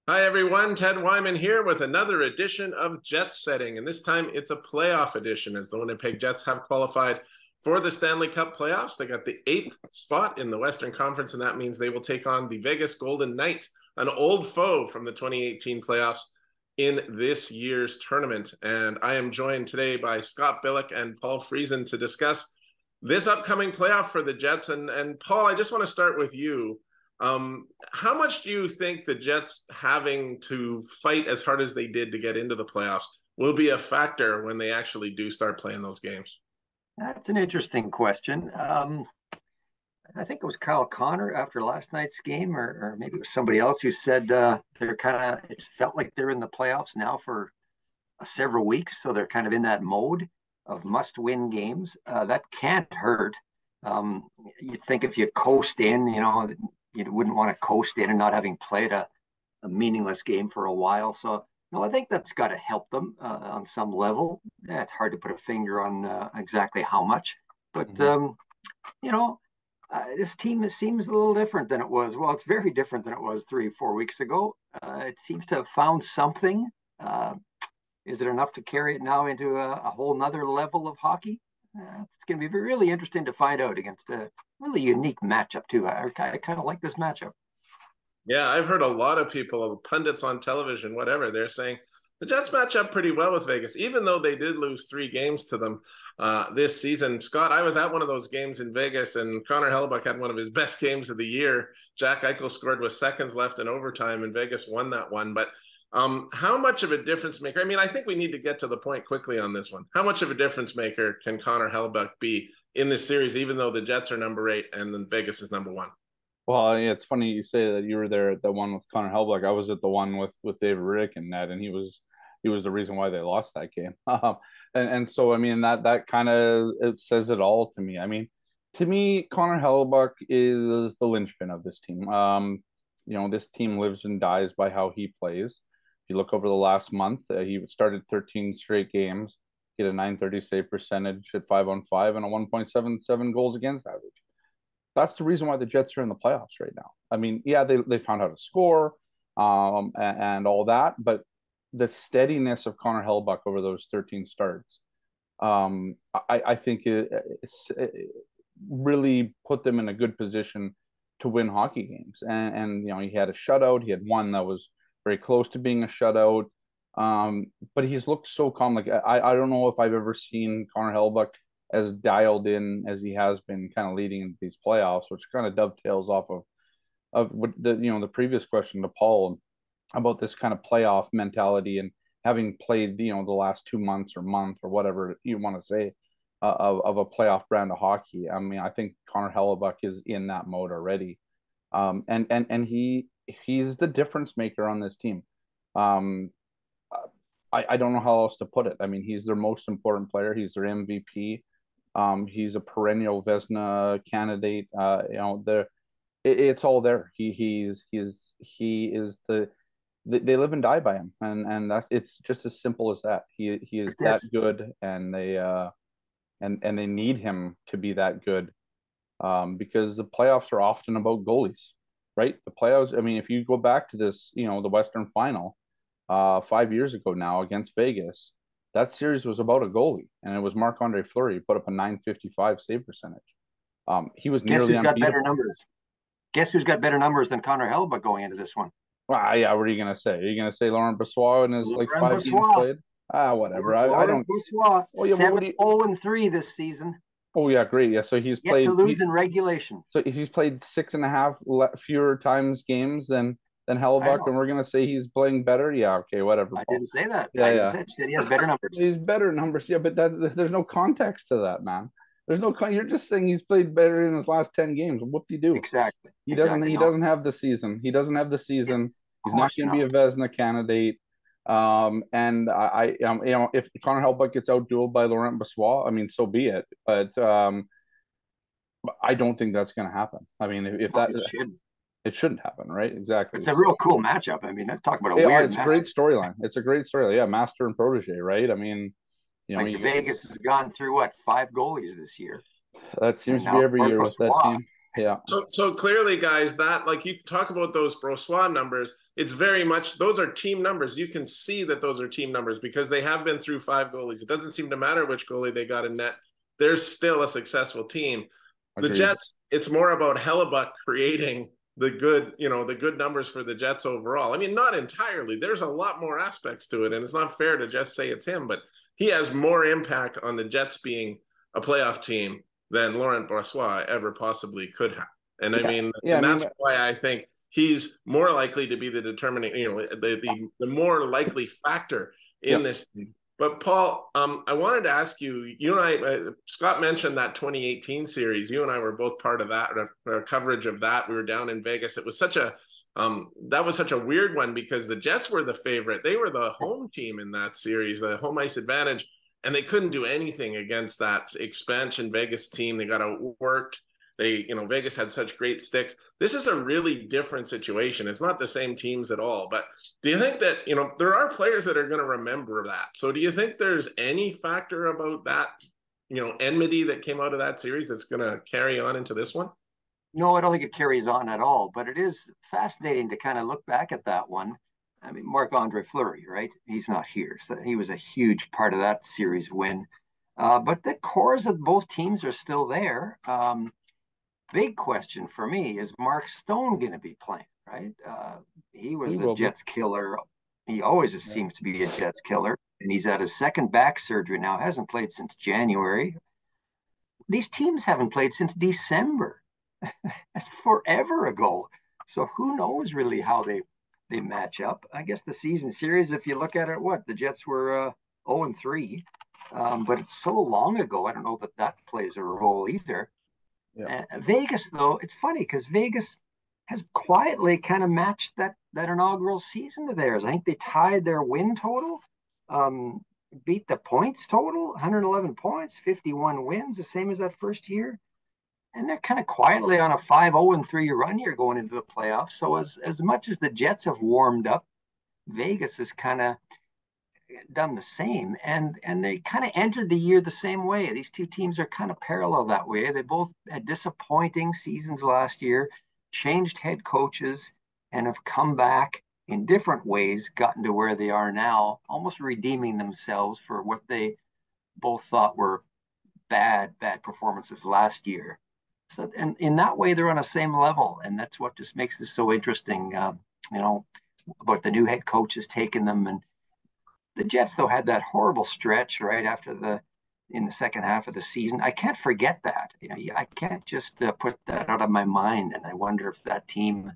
Hi, everyone. Ted Wyman here with another edition of Jets Setting. And this time it's a playoff edition as the Winnipeg Jets have qualified for the Stanley Cup playoffs. They got the 8th spot in the Western Conference, and that means they will take on the Vegas Golden Knights, an old foe from the 2018 playoffs in this year's tournament. And I am joined today by Scott Billeck and Paul Friesen to discuss this upcoming playoff for the Jets. And Paul, I just want to start with you. How much do you think the Jets having to fight as hard as they did to get into the playoffs will be a factor when they actually do start playing those games? That's an interesting question. I think it was Kyle Connor after last night's game, or maybe it was somebody else who said it felt like they're in the playoffs now for several weeks. So they're kind of in that mode of must win games. That can't hurt. You'd think if you coast in, you wouldn't want to coast in and not having played a meaningless game for a while. So, no, I think that's got to help them on some level. It's hard to put a finger on exactly how much, but this team seems a little different than it was. Well, it's very different than it was 3 or 4 weeks ago. It seems to have found something. Is it enough to carry it now into a whole nother level of hockey? It's going to be really interesting to find out against a really unique matchup too. I kind of like this matchup. Yeah, I've heard a lot of people, pundits on television, whatever, they're saying the Jets match up pretty well with Vegas, even though they did lose 3 games to them this season. Scott, I was at one of those games in Vegas, and Connor Hellebuyck had one of his best games of the year. Jack Eichel scored with seconds left in overtime, and Vegas won that one. But how much of a difference maker? I mean, I think we need to get to the point quickly on this one. How much of a difference maker can Connor Hellebuyck be in this series, even though the Jets are number 8 and then Vegas is number 1? Well, yeah, it's funny you say that you were there at the one with Connor Hellebuyck. I was at the one with David Rick and Ned, and he was the reason why they lost that game. And so I mean that kind of it says it all to me. I mean, to me, Connor Hellebuyck is the linchpin of this team. This team lives and dies by how he plays. If you look over the last month, he started 13 straight games. He had a 930 save percentage at 5-on-5 and a 1.77 goals against average. That's the reason why the Jets are in the playoffs right now. I mean, yeah, they found how to score and all that, but the steadiness of Connor Hellebuyck over those 13 starts, I think it really put them in a good position to win hockey games. And he had a shutout. He had one that was very close to being a shutout. But he's looked so calm. Like I don't know if I've ever seen Connor Hellebuyck as dialed in as he has been kind of leading into these playoffs, which kind of dovetails off of what the previous question to Paul about this kind of playoff mentality and having played the last 2 months or month or whatever you want to say of a playoff brand of hockey. I mean, I think Connor Hellebuyck is in that mode already, and he's the difference maker on this team. I don't know how else to put it. I mean, he's their most important player. He's their MVP. He's a perennial Vezina candidate. It's all there. He is they live and die by him, and that's it's just as simple as that. He is that good, and they need him to be that good, because the playoffs are often about goalies, right? The playoffs. I mean, if you go back to this, the Western Final, 5 years ago now against Vegas. That series was about a goalie, and it was Marc-Andre Fleury. He put up a 955 save percentage. He was nearly got better numbers. Guess who's got better numbers than Connor Hellebuyck going into this one? Yeah, what are you going to say? Are you going to say Laurent Brossoit in his Laurent 5 games played? Whatever. I don't. Brossoit, 7-0-3 this season. Oh yeah, great. Yeah, so he's played. To lose in regulation. So he's played 6.5 fewer times games than Hellebuyck, and we're going to say he's playing better. Yeah, okay, whatever. I didn't say that. Yeah. I said he has better numbers. He's better numbers. Yeah, but there's no context to that, man. There's no. You're just saying he's played better in his last 10 games. Whoop-de-do. Exactly. He doesn't have the season. He's not going to be a Vezina candidate. And if Connor Hellebuyck gets outdueled by Laurent Brossoit, I mean, so be it. But I don't think that's going to happen. I mean, if that it shouldn't happen, right? Exactly. It's a real cool matchup. I mean, talk about a weird It's a great storyline. It's a great storyline. Yeah, master and protege, right? I mean, Vegas has gone through 5 goalies this year. That seems to be every year with that team. Yeah. So clearly, guys, that like you talk about those Brossois numbers, it's very much those are team numbers. You can see that those are team numbers because they have been through 5 goalies. It doesn't seem to matter which goalie they got in net. They're still a successful team. The Agreed. Jets, it's more about Hellebuck creating the good numbers for the Jets overall. I mean, not entirely. There's a lot more aspects to it, and it's not fair to just say it's him, but he has more impact on the Jets being a playoff team than Laurent Brossois ever possibly could have. And that's why I think he's more likely to be the determining, the more likely factor in this team. But Paul, I wanted to ask you, you and I, Scott mentioned that 2018 series. You and I were both part of that, coverage of that. We were down in Vegas. It was that was such a weird one because the Jets were the favorite. They were the home team in that series, the home ice advantage, and they couldn't do anything against that expansion Vegas team. They got outworked. Vegas had such great sticks. This is a really different situation. It's not the same teams at all. But do you think that, there are players that are going to remember that? So do you think there's any factor about that, enmity that came out of that series that's going to carry on into this one? No, I don't think it carries on at all. But it is fascinating to kind of look back at that one. I mean, Marc-Andre Fleury, right? He's not here. So he was a huge part of that series win. But the cores of both teams are still there. Big question for me, is Mark Stone going to be playing, right? He was a Jets killer. He always seems to be a Jets killer. And he's at his second back surgery now, hasn't played since January. These teams haven't played since December. That's forever ago. So who knows really how they match up. I guess the season series, if you look at it, the Jets were 0-3. But it's so long ago, I don't know that plays a role either. Yeah. Vegas, though, it's funny because Vegas has quietly kind of matched that inaugural season to theirs. I think they tied their win total, beat the points total, 111 points, 51 wins, the same as that first year. And they're kind of quietly on a 5-0-3 run here going into the playoffs. So as much as the Jets have warmed up, Vegas has kind of done the same, and they kind of entered the year the same way. These two teams are kind of parallel that way. They both had disappointing seasons last year, changed head coaches, and have come back in different ways, gotten to where they are now, almost redeeming themselves for what they both thought were bad performances last year. So, and in that way, they're on the same level, and that's what just makes this so interesting. About the new head coaches taking them. And the Jets, though, had that horrible stretch right after in the second half of the season. I can't forget that. I can't just put that out of my mind. And I wonder if that team,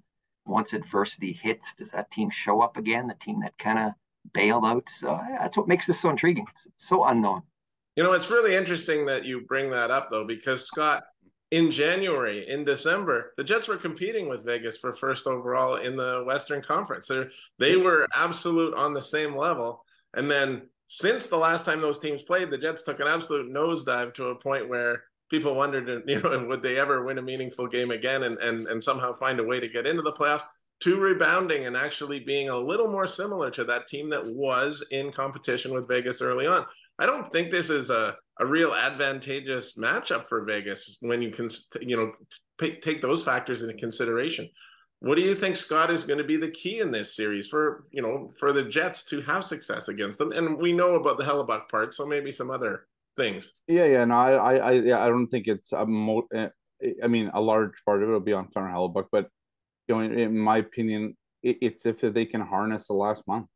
once adversity hits, does that team show up again? The team that kind of bailed out. So that's what makes this so intriguing. It's so unknown. It's really interesting that you bring that up, though, because Scott, in January, in December, the Jets were competing with Vegas for first overall in the Western Conference. They were absolute on the same level. And then since the last time those teams played, the Jets took an absolute nosedive to a point where people wondered, would they ever win a meaningful game again and somehow find a way to get into the playoffs, to rebounding and actually being a little more similar to that team that was in competition with Vegas early on. I don't think this is a real advantageous matchup for Vegas when you can, take those factors into consideration. What do you think, Scott, is going to be the key in this series for the Jets to have success against them? And we know about the Hellebuck part, so maybe some other things. Yeah. No, I don't think it's a large part of it will be on Connor Hellebuck, but in my opinion, it's if they can harness the last month.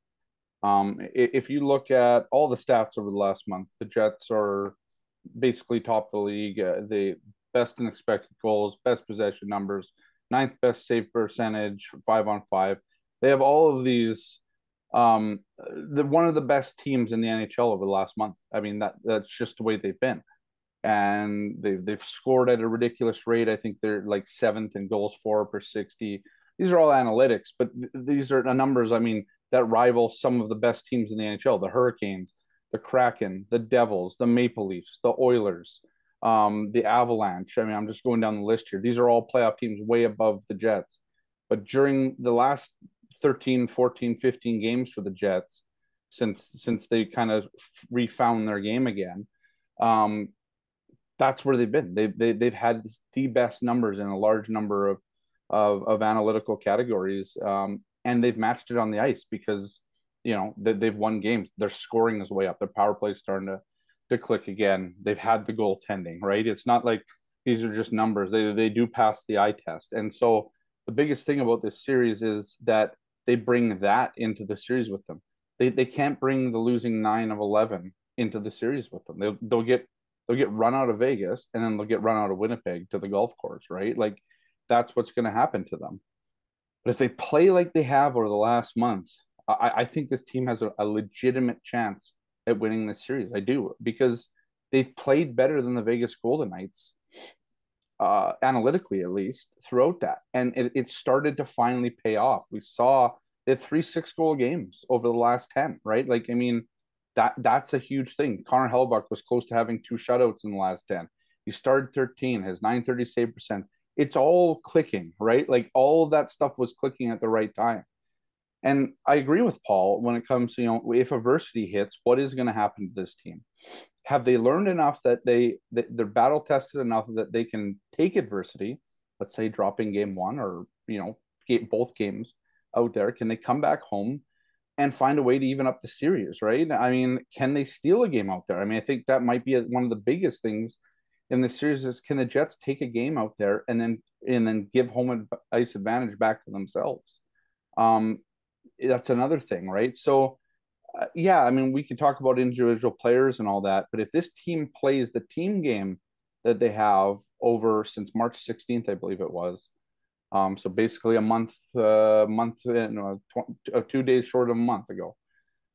If you look at all the stats over the last month, the Jets are basically top of the league. The best in expected goals, best possession numbers, 9th best save percentage, 5-on-5. They have all of these. One of the best teams in the NHL over the last month. I mean, that's just the way they've been, and they've scored at a ridiculous rate. I think they're like 7th in goals for per 60. These are all analytics, but these are the numbers. I mean, that rival some of the best teams in the NHL: the Hurricanes, the Kraken, the Devils, the Maple Leafs, the Oilers, the Avalanche. I mean, I'm just going down the list here. These are all playoff teams way above the Jets. But during the last 13, 14, 15 games for the Jets, since they kind of refound their game again, That's where they've been. They've had the best numbers in a large number of analytical categories, and they've matched it on the ice because they've won games. Their scoring is way up. Their power play is starting to click again. They've had the goaltending, right? It's not like these are just numbers. They do pass the eye test, and so the biggest thing about this series is that they bring that into the series with them. They can't bring the losing 9 of 11 into the series with them. They'll get run out of Vegas, and then they'll get run out of Winnipeg to the golf course, right? Like that's what's going to happen to them. But if they play like they have over the last month, I think this team has a legitimate chance at winning this series. I do, because they've played better than the Vegas Golden Knights, analytically at least, throughout that. And it started to finally pay off. We saw they had 3 6-goal games over the last 10, right? Like, I mean, that's a huge thing. Connor Hellebuyck was close to having 2 shutouts in the last 10. He started 13, has 930 save percent. It's all clicking, right? Like all of that stuff was clicking at the right time. And I agree with Paul when it comes to, if adversity hits, what is going to happen to this team? Have they learned enough that they're battle tested enough that they can take adversity, let's say dropping game 1 or, both games out there? Can they come back home and find a way to even up the series, right? I mean, can they steal a game out there? I mean, I think that might be one of the biggest things in the series is, can the Jets take a game out there and then give home ice advantage back to themselves? That's another thing, right? So, yeah, I mean, we can talk about individual players and all that, but if this team plays the team game that they have over since March 16th, I believe it was, so basically a month, 2 days short of a month ago.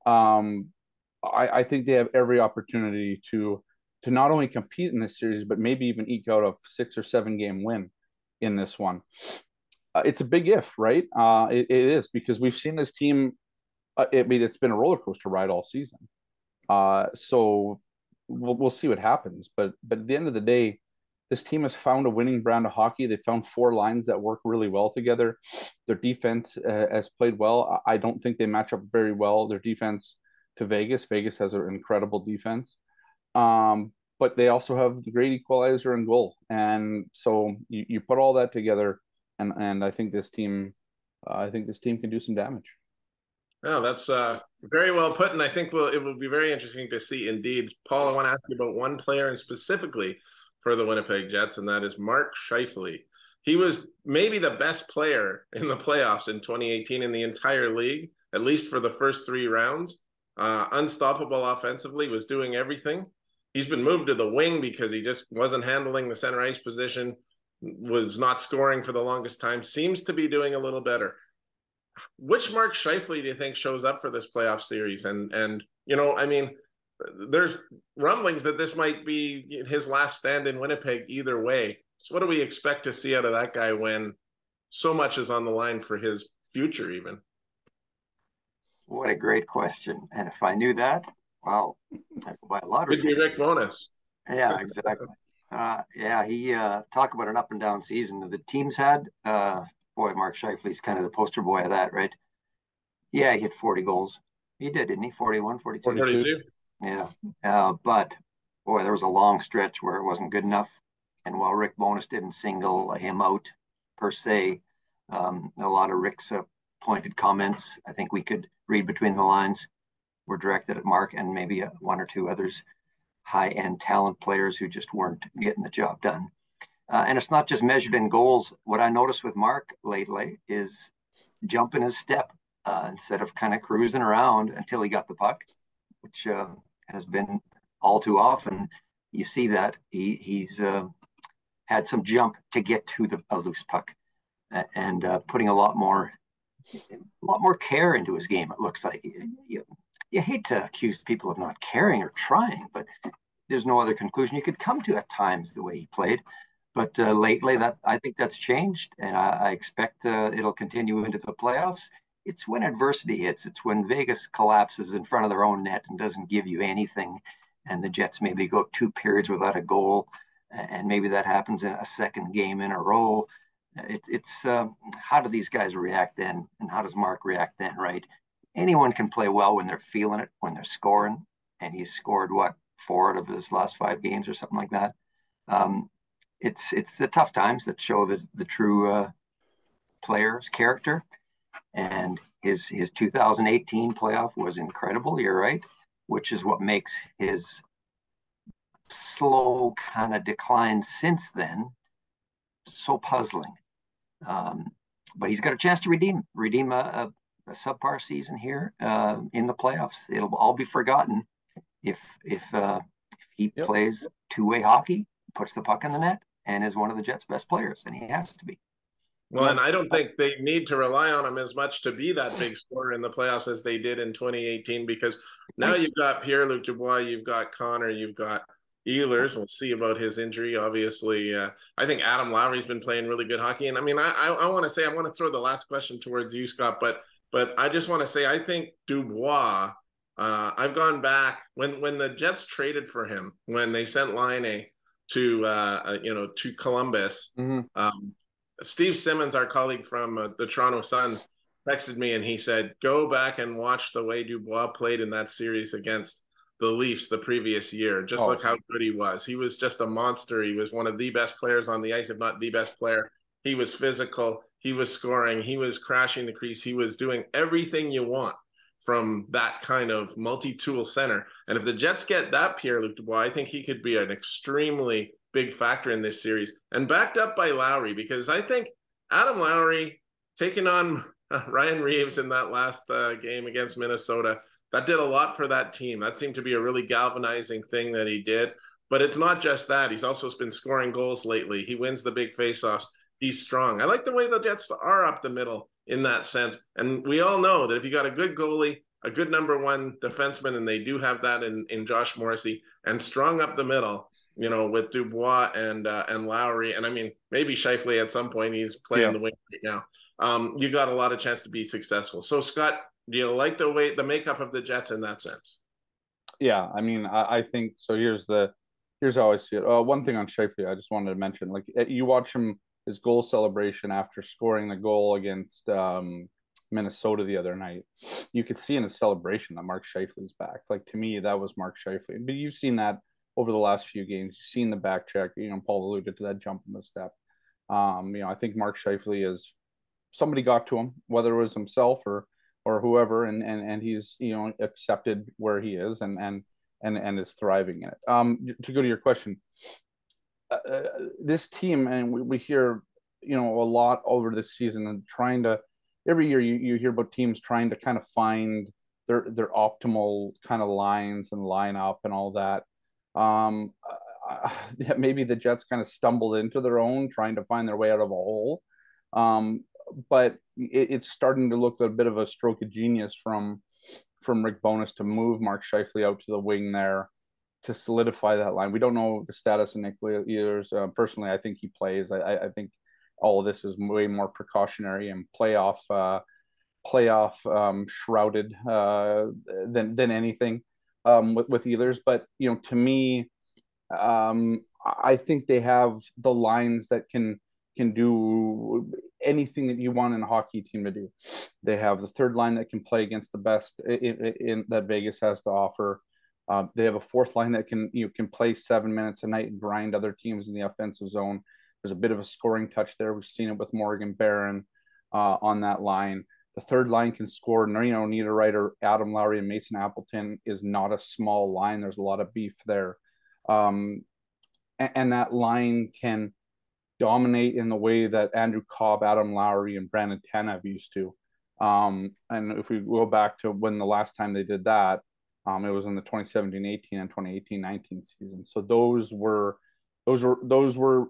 I think they have every opportunity to not only compete in this series, but maybe even eke out a 6 or 7 game win in this one. It's a big if, right? It is, because we've seen this team. It's been a roller coaster ride all season. So we'll see what happens. But at the end of the day, this team has found a winning brand of hockey. They found 4 lines that work really well together. Their defense has played well. I don't think they match up very well, their defense, to Vegas. Vegas has an incredible defense. But they also have the great equalizer and goal. And so you put all that together, and I think this team can do some damage. No, that's very well put, and I think it will be very interesting to see. Indeed, Paul, I want to ask you about one player and specifically for the Winnipeg Jets, and that is Mark Scheifele. He was maybe the best player in the playoffs in 2018 in the entire league, at least for the first 3 rounds. Unstoppable offensively, was doing everything. He's been moved to the wing because he just wasn't handling the center ice position, was not scoring for the longest time, seems to be doing a little better. Which Mark Scheifele do you think shows up for this playoff series? And I mean, there's rumblings that this might be his last stand in Winnipeg either way. So what do we expect to see out of that guy when so much is on the line for his future even? What a great question. And if I knew that, well, I'd buy a lottery. Could be Rick Bonus. Yeah, exactly. He talk about an up and down season that the teams had. Boy, Mark Scheifele's kind of the poster boy of that, right? Yeah, he hit 40 goals. He did, didn't he? 41, 42? 42. Yeah. But, boy, there was a long stretch where it wasn't good enough. And while Rick Bonus didn't single him out per se, a lot of Rick's pointed comments, I think we could read between the lines, were directed at Mark and maybe 1 or 2 others, high-end talent players who just weren't getting the job done. And it's not just measured in goals. What I noticed with Mark lately is jumping his step instead of kind of cruising around until he got the puck, which has been all too often. You see that he's had some jump to get to a loose puck, and putting a lot more care into his game. It looks like you hate to accuse people of not caring or trying, but there's no other conclusion you could come to at times the way he played. But lately, I think that's changed, and I expect it'll continue into the playoffs. It's when adversity hits. It's when Vegas collapses in front of their own net and doesn't give you anything, and the Jets maybe go 2 periods without a goal, and maybe that happens in a second game in a row. It's how do these guys react then, and how does Mark react then, right? Anyone can play well when they're feeling it, when they're scoring, and he's scored, 4 out of his last 5 games or something like that. It's the tough times that show the true player's character. And his 2018 playoff was incredible. You're right, which is what makes his slow kind of decline since then so puzzling. But he's got a chance to redeem a subpar season here in the playoffs. It'll all be forgotten if he plays two-way hockey, puts the puck in the net, and is one of the Jets' best players, and he has to be. Well, and I don't think they need to rely on him as much to be that big scorer in the playoffs as they did in 2018, because now you've got Pierre-Luc Dubois, you've got Connor, you've got Ehlers. We'll see about his injury. Obviously, I think Adam Lowry's been playing really good hockey. And I mean, I want to say, I want to throw the last question towards you, Scott, but I just want to say, I think Dubois, I've gone back when the Jets traded for him, when they sent Laine to Columbus. Steve Simmons, our colleague from the Toronto Sun, texted me and he said, go back and watch the way Dubois played in that series against the Leafs the previous year. Just look how good he was. He was just a monster. He was one of the best players on the ice, if not the best player. He was physical. He was scoring. He was crashing the crease. He was doing everything you want from that kind of multi-tool center. And if the Jets get that Pierre-Luc Dubois, I think he could be an extremely big factor in this series, and backed up by Lowry, because I think Adam Lowry taking on Ryan Reeves in that last game against Minnesota, that did a lot for that team. That seemed to be a really galvanizing thing that he did. But it's not just that. He's also been scoring goals lately. He wins the big faceoffs. He's strong. I like the way the Jets are up the middle in that sense. And we all know that if you got a good goalie, a good number one defenseman, and they do have that in Josh Morrissey, and strong up the middle, with Dubois and Lowry, and I mean, maybe Scheifele at some point, he's playing the wing right now. You got a lot of chance to be successful. So, Scott, do you like the makeup of the Jets in that sense? Yeah, I mean, I think so. Here's how I see it. One thing on Scheifele, I just wanted to mention, like, you watch his goal celebration after scoring the goal against Minnesota the other night. You could see in his celebration that Mark Scheifele's back. Like, to me, that was Mark Scheifele. But you've seen that over the last few games. You've seen the back check. Paul alluded to that jump in the step. I think Mark Scheifele is somebody got to him, whether it was himself or whoever, and he's accepted where he is and is thriving in it. To go to your question, this team, and we hear a lot over this season, and trying to every year you hear about teams trying to kind of find their optimal kind of lines and lineup and all that. Maybe the Jets kind of stumbled into their own, trying to find their way out of a hole. But it's starting to look a bit of a stroke of genius from Rick Bowness to move Mark Scheifele out to the wing there to solidify that line. We don't know the status of Nick Ehlers. Personally, I think he plays. I think all of this is way more precautionary and playoff shrouded than anything with Ehlers. But to me, I think they have the lines that can do anything that you want in a hockey team to do. They have the third line that can play against the best in that Vegas has to offer. They have a fourth line that can play 7 minutes a night and grind other teams in the offensive zone. There's a bit of a scoring touch there. We've seen it with Morgan Barron on that line. The third line can score. Niederreiter, Adam Lowry, and Mason Appleton is not a small line. There's a lot of beef there. And that line can dominate in the way that Andrew Cobb, Adam Lowry, and Brandon Tanev used to. And if we go back to when the last time they did that, it was in the 2017-18 and 2018-19 season. So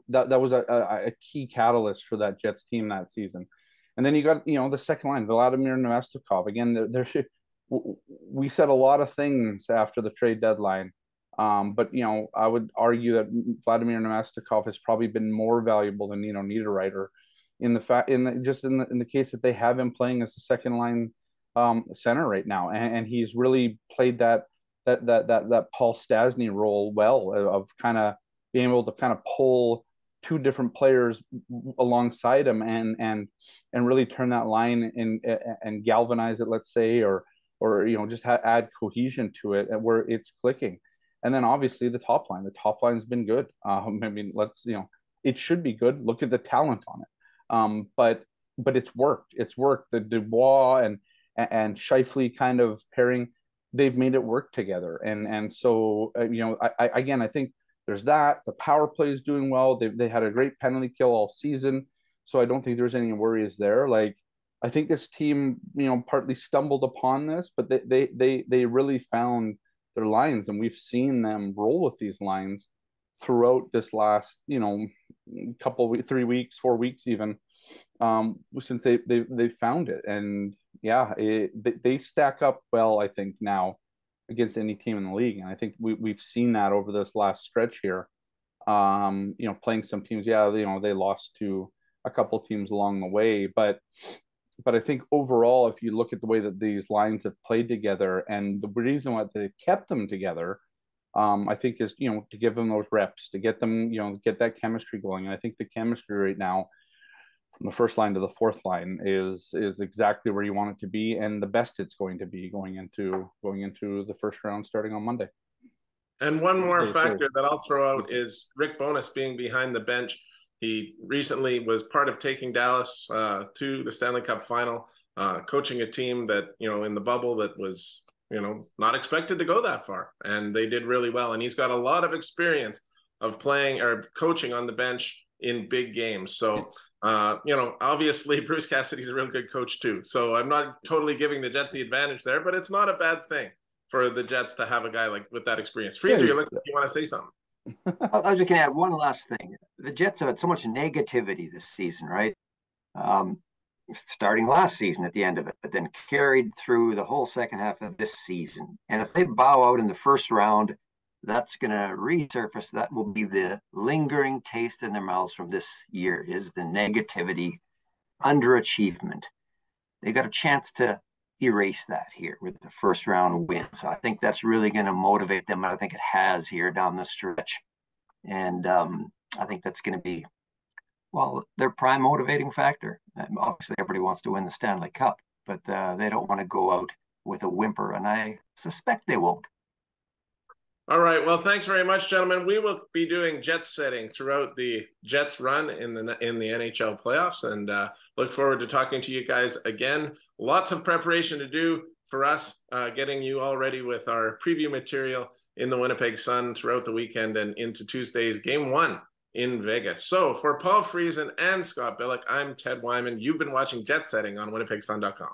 that was a key catalyst for that Jets team that season. And then you got the second line, Vladimir Nemestikov. Again, we said a lot of things after the trade deadline. But I would argue that Vladimir Nemestikov has probably been more valuable than Niederreiter in the case that they have him playing as a second line center right now, and he's really played that Paul Stastny role well, of kind of being able to kind of pull two different players alongside him and really turn that line and galvanize it, let's say, or just add cohesion to it where it's clicking. And then obviously the top line. The top line's been good. I mean, it should be good. Look at the talent on it. But it's worked. It's worked. The Dubois and Scheifele kind of pairing, they've made it work together. And so I think there's that. The power play is doing well. They had a great penalty kill all season, so I don't think there's any worries there. Like, I think this team, partly stumbled upon this, but they really found their lines, and we've seen them roll with these lines throughout this last, 3 weeks, 4 weeks even, since they found it. And yeah, they stack up well, I think, now against any team in the league. And I think we've seen that over this last stretch here. Playing some teams, they lost to a couple teams along the way, but I think overall, if you look at the way that these lines have played together, and the reason why they kept them together, I think is, to give them those reps, to get them, get that chemistry going. And I think the chemistry right now from the first line to the fourth line is exactly where you want it to be, and the best it's going to be going into the first round starting on Monday. And one more factor that I'll throw out is Rick Bowness being behind the bench. He recently was part of taking Dallas to the Stanley Cup final, coaching a team that, in the bubble that was, not expected to go that far. And they did really well. And he's got a lot of experience of playing or coaching on the bench in big games. So, obviously Bruce Cassidy's a real good coach too. So I'm not totally giving the Jets the advantage there, but it's not a bad thing for the Jets to have a guy with that experience. Friesen, you want to say something? I was just going to add one last thing. The Jets have had so much negativity this season, right? Starting last season at the end of it, but then carried through the whole second half of this season. And if they bow out in the first round, that's going to resurface. That will be the lingering taste in their mouths from this year, is the negativity, underachievement. They got a chance to erase that here with the first round win. So I think that's really going to motivate them. And I think it has here down the stretch. And I think that's going to be, their prime motivating factor. And obviously, everybody wants to win the Stanley Cup, but they don't want to go out with a whimper. And I suspect they won't. All right. Well, thanks very much, gentlemen. We will be doing Jets setting throughout the Jets run in the NHL playoffs, and look forward to talking to you guys again. Lots of preparation to do for us, getting you all ready with our preview material in the Winnipeg Sun throughout the weekend and into Tuesday's Game 1 in Vegas. So for Paul Friesen and Scott Billeck, I'm Ted Wyman. You've been watching Jet Setting on WinnipegSun.com.